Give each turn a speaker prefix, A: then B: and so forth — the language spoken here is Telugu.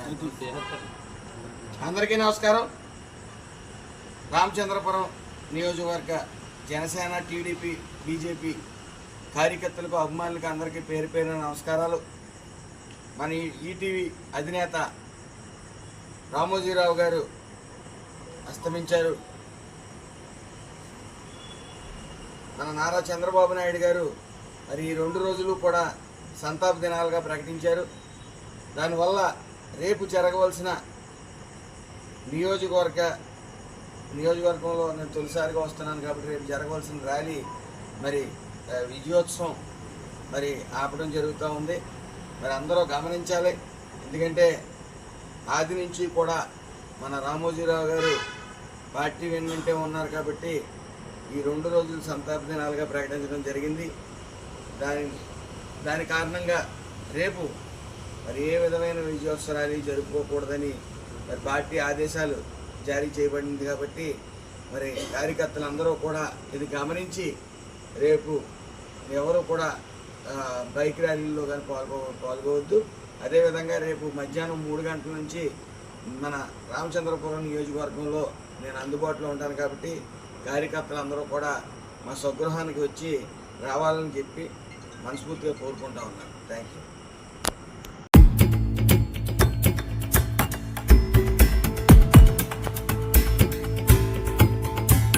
A: అందరికీ నమస్కారం. రామచంద్రపురం నియోజకవర్గ జనసేన, టీడీపీ, బీజేపీ కార్యకర్తలకు, అభిమానులకు అందరికీ పేరు పేరున నమస్కారాలు. మన ఈటీవీ అధినేత రామోజీరావు గారు అస్తమించారు. మన నారా చంద్రబాబు నాయుడు గారు మరి ఈ 2 రోజులు కూడా సంతాప దినాలుగా ప్రకటించారు. దానివల్ల రేపు జరగవలసిన నియోజకవర్గంలో నేను తొలిసారిగా వస్తున్నాను కాబట్టి రేపు జరగవలసిన ర్యాలీ మరి విజయోత్సవం మరి ఆపడం జరుగుతూ ఉంది. మరి అందరూ గమనించాలి. ఎందుకంటే ఆది నుంచి కూడా మన రామోజీరావు గారు పార్టీ వెన్నంటే ఉన్నారు కాబట్టి ఈ 2 రోజులు సంతాప దినాలుగా ప్రకటించడం జరిగింది. దాని కారణంగా రేపు మరి ఏ విధమైన విజయోత్సవ ర్యాలీ జరుపుకోకూడదని మరి పార్టీ ఆదేశాలు జారీ చేయబడింది. కాబట్టి మరి కార్యకర్తలందరూ కూడా ఇది గమనించి రేపు ఎవరు కూడా బైక్ ర్యాలీల్లో కానీ పాల్గొవద్దు. అదేవిధంగా రేపు మధ్యాహ్నం 3 గంటల నుంచి మన రామచంద్రపురం నియోజకవర్గంలో నేను అందుబాటులో ఉంటాను కాబట్టి కార్యకర్తలందరూ కూడా మా స్వగృహానికి వచ్చి రావాలని చెప్పి మనస్ఫూర్తిగా కోరుకుంటా ఉన్నాను. Thank you.